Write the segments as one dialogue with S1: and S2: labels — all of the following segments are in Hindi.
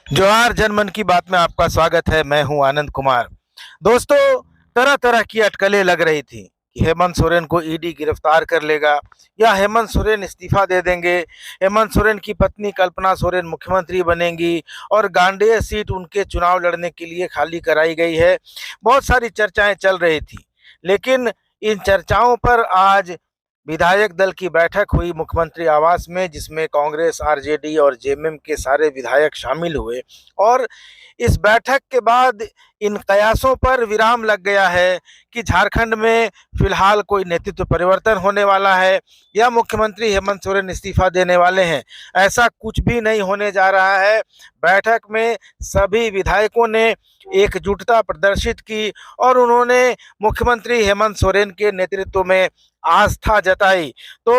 S1: जोहार जनमन की बात में आपका स्वागत है। मैं हूं आनंद कुमार। दोस्तों, तरह तरह की अटकलें लग रही थी कि हेमंत सोरेन को ईडी गिरफ्तार कर लेगा या हेमंत सोरेन इस्तीफा दे देंगे। हेमंत सोरेन की पत्नी कल्पना सोरेन मुख्यमंत्री बनेंगी और गांडेय सीट उनके चुनाव लड़ने के लिए खाली कराई गई है। बहुत सारी चर्चाएं चल रही थी, लेकिन इन चर्चाओं पर आज विधायक दल की बैठक हुई मुख्यमंत्री आवास में, जिसमें कांग्रेस, आरजेडी और जेएमएम के सारे विधायक शामिल हुए। और इस बैठक के बाद इन कयासों पर विराम लग गया है कि झारखंड में फिलहाल कोई नेतृत्व परिवर्तन होने वाला है या मुख्यमंत्री हेमंत सोरेन इस्तीफा देने वाले हैं। ऐसा कुछ भी नहीं होने जा रहा है। बैठक में सभी विधायकों ने एकजुटता प्रदर्शित की और उन्होंने मुख्यमंत्री हेमंत सोरेन के नेतृत्व में आस्था जताई। तो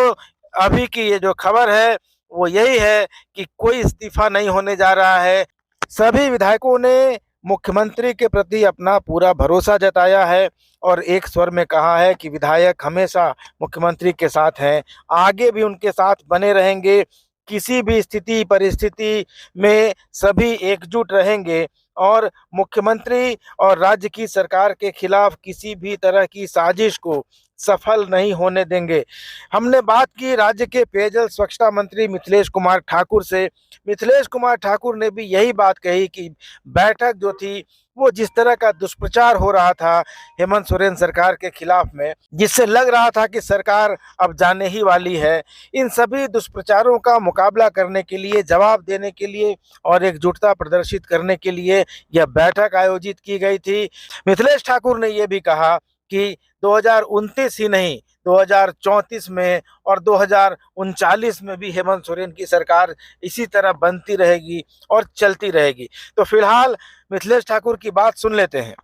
S1: अभी की ये जो खबर है वो यही है कि कोई इस्तीफा नहीं होने जा रहा है। सभी विधायकों ने मुख्यमंत्री के प्रति अपना पूरा भरोसा जताया है और एक स्वर में कहा है कि विधायक हमेशा मुख्यमंत्री के साथ हैं, आगे भी उनके साथ बने रहेंगे। किसी भी स्थिति परिस्थिति में सभी एकजुट रहेंगे और मुख्यमंत्री और राज्य की सरकार के खिलाफ किसी भी तरह की साजिश को सफल नहीं होने देंगे। हमने बात की राज्य के पेयजल स्वच्छता मंत्री मिथिलेश कुमार ठाकुर से। मिथिलेश कुमार ठाकुर ने भी यही बात कही कि बैठक जो थी वो जिस तरह का दुष्प्रचार हो रहा था हेमंत सोरेन सरकार के खिलाफ में, जिससे लग रहा था कि सरकार अब जाने ही वाली है, इन सभी दुष्प्रचारों का मुकाबला करने के लिए, जवाब देने के लिए और एकजुटता प्रदर्शित करने के लिए यह बैठक आयोजित की गई थी। मिथिलेश ठाकुर ने यह भी कहा कि 2029 ही नहीं, 2034 में और 2039 में भी हेमंत सोरेन की सरकार इसी तरह बनती रहेगी और चलती रहेगी। तो फिलहाल मिथिलेश ठाकुर की बात सुन लेते हैं।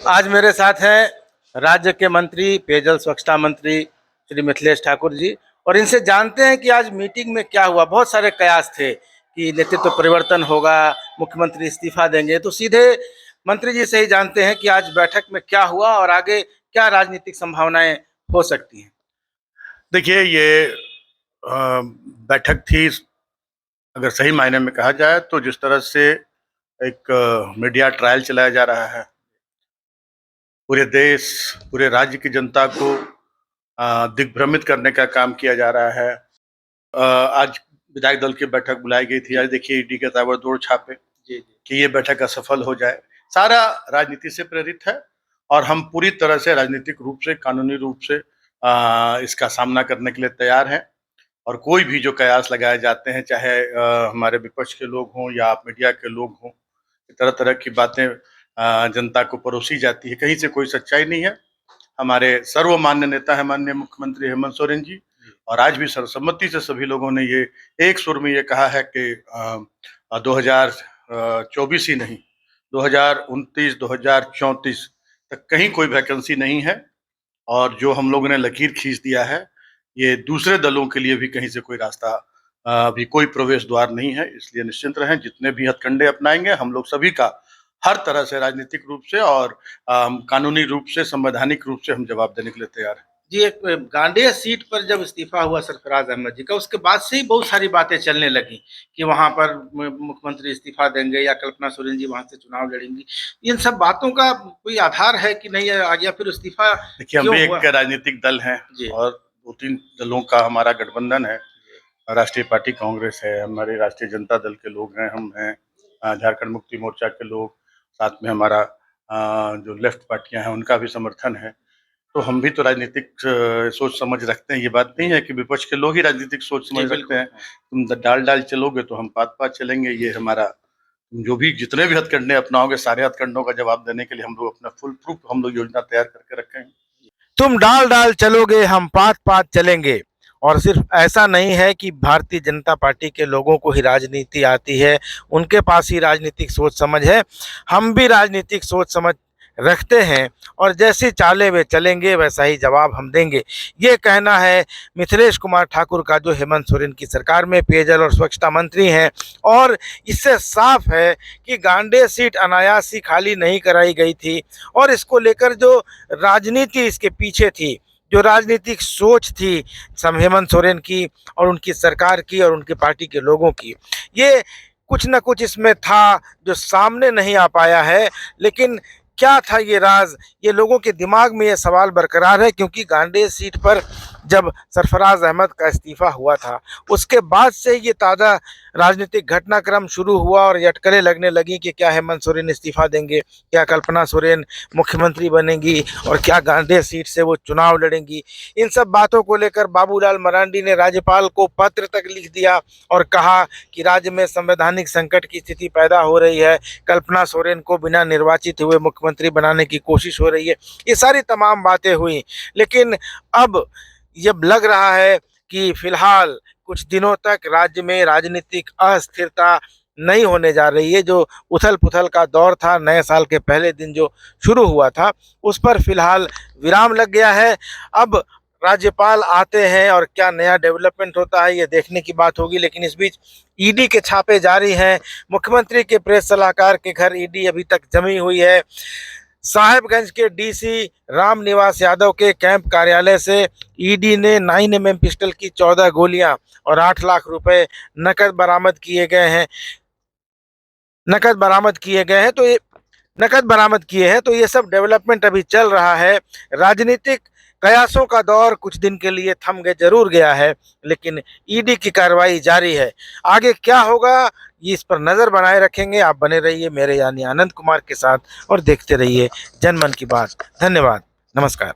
S1: आज मेरे साथ हैं राज्य के मंत्री, पेयजल स्वच्छता मंत्री श्री मिथिलेश ठाकुर जी, और इनसे जानते हैं कि आज मीटिंग में क्या हुआ। बहुत सारे कयास थे कि नेतृत्व परिवर्तन होगा, मुख्यमंत्री इस्तीफा देंगे, तो सीधे मंत्री जी से ही जानते हैं कि आज बैठक में क्या हुआ और आगे क्या राजनीतिक संभावनाएं हो सकती हैं।
S2: देखिए, ये बैठक थी, अगर सही मायने में कहा जाए तो जिस तरह से एक मीडिया ट्रायल चलाया जा रहा है, पूरे देश, पूरे राज्य की जनता को दिग्भ्रमित करने का काम किया जा रहा है। आज विधायक दल की बैठक बुलाई गई थी। आज देखिए ईडी के ताबड़तोड़ छापे कि ये बैठक असफल हो जाए। सारा राजनीति से प्रेरित है और हम पूरी तरह से राजनीतिक रूप से, कानूनी रूप से इसका सामना करने के लिए तैयार हैं। और कोई भी जो कयास लगाए जाते हैं, चाहे हमारे विपक्ष के लोग हों या मीडिया के लोग हों, तरह तरह की बातें जनता को परोसी जाती है, कहीं से कोई सच्चाई नहीं है। हमारे सर्वमान्य नेता है माननीय मुख्यमंत्री हेमंत सोरेन जी, और आज भी सर्वसम्मति से सभी लोगों ने ये एक सुर में ये कहा है कि 2024 ही नहीं, 2029, 2034 तक कहीं कोई वैकेंसी नहीं है। और जो हम लोगों ने लकीर खींच दिया है, ये दूसरे दलों के लिए भी कहीं से कोई रास्ता, अभी कोई प्रवेश द्वार नहीं है। इसलिए निश्चिंत रहें, जितने भी हथकंडे अपनाएंगे हम लोग सभी का हर तरह से राजनीतिक रूप से और कानूनी रूप से, संवैधानिक रूप से हम जवाब देने के लिए तैयार हैं।
S1: जी, एक गांडेय सीट पर जब इस्तीफा हुआ सरफराज अहमद जी का, उसके बाद से ही बहुत सारी बातें चलने लगी कि वहां पर मुख्यमंत्री इस्तीफा देंगे या कल्पना सोरेन जी वहां से चुनाव लड़ेंगी। इन सब बातों का कोई आधार है कि नहीं आ गया, फिर इस्तीफा
S2: देखिए, हम भी एक राजनीतिक दल हैं और 2-3 दलों का हमारा गठबंधन है। राष्ट्रीय पार्टी कांग्रेस है, हमारे राष्ट्रीय जनता दल के लोग हैं, हम हैं, झारखंड मुक्ति मोर्चा के लोग, साथ में हमारा जो लेफ्ट पार्टियां हैं उनका भी समर्थन है। तो हम भी तो राजनीतिक सोच समझ रखते हैं। ये बात नहीं है कि विपक्ष के लोग ही राजनीतिक सोच समझ रखते हैं। तुम डाल चलोगे तो हम पात चलेंगे। ये हमारा, जो भी जितने भी हथकंडे अपनाओगे, सारे हथकंडों का जवाब देने के लिए हम लोग अपना फुल प्रूफ हम लोग योजना तैयार करके रखे हैं।
S1: तुम डाल चलोगे, हम पात चलेंगे। और सिर्फ ऐसा नहीं है कि भारतीय जनता पार्टी के लोगों को ही राजनीति आती है, उनके पास ही राजनीतिक सोच समझ है। हम भी राजनीतिक सोच समझ रखते हैं और जैसी चालें वे चलेंगे वैसा ही जवाब हम देंगे। ये कहना है मिथिलेश कुमार ठाकुर का, जो हेमंत सोरेन की सरकार में पेयजल और स्वच्छता मंत्री हैं। और इससे साफ है कि गांडेय सीट अनायास ही खाली नहीं कराई गई थी और इसको लेकर जो राजनीति इसके पीछे थी, जो राजनीतिक सोच थी हेमंत सोरेन की और उनकी सरकार की और उनकी पार्टी के लोगों की, ये कुछ न कुछ इसमें था जो सामने नहीं आ पाया है। लेकिन क्या था ये राज, ये लोगों के दिमाग में ये सवाल बरकरार है, क्योंकि गांडेय सीट पर जब सरफराज अहमद का इस्तीफा हुआ था, उसके बाद से ये ताज़ा राजनीतिक घटनाक्रम शुरू हुआ और ये अटकलें लगने लगी कि क्या हेमंत सोरेन इस्तीफा देंगे, क्या कल्पना सोरेन मुख्यमंत्री बनेंगी और क्या गांडेय सीट से वो चुनाव लड़ेंगी। इन सब बातों को लेकर बाबूलाल मरांडी ने राज्यपाल को पत्र तक लिख दिया और कहा कि राज्य में संवैधानिक संकट की स्थिति पैदा हो रही है, कल्पना सोरेन को बिना निर्वाचित हुए मुख्यमंत्री बनाने की कोशिश हो रही है। ये सारी तमाम बातें हुई, लेकिन अब ये लग रहा है कि फिलहाल कुछ दिनों तक राज्य में राजनीतिक अस्थिरता नहीं होने जा रही है। जो उथल पुथल का दौर था नए साल के पहले दिन जो शुरू हुआ था, उस पर फिलहाल विराम लग गया है। अब राज्यपाल आते हैं और क्या नया डेवलपमेंट होता है ये देखने की बात होगी। लेकिन इस बीच ईडी के छापे जारी हैं। मुख्यमंत्री के प्रेस सलाहकार के घर ईडी अभी तक जमी हुई है। साहेबगंज के डीसी रामनिवास यादव के कैंप कार्यालय से ईडी ने 9mm पिस्टल की 14 गोलियां और 8 लाख रुपए नकद बरामद किए गए हैं। नकद बरामद किए हैं। तो ये सब डेवलपमेंट अभी चल रहा है। राजनीतिक कयासों का दौर कुछ दिन के लिए थम गए जरूर गया है, लेकिन ईडी की कार्रवाई जारी है। आगे क्या होगा ये इस पर नज़र बनाए रखेंगे। आप बने रहिए मेरे यानी आनंद कुमार के साथ और देखते रहिए जनमन की बात। धन्यवाद, नमस्कार।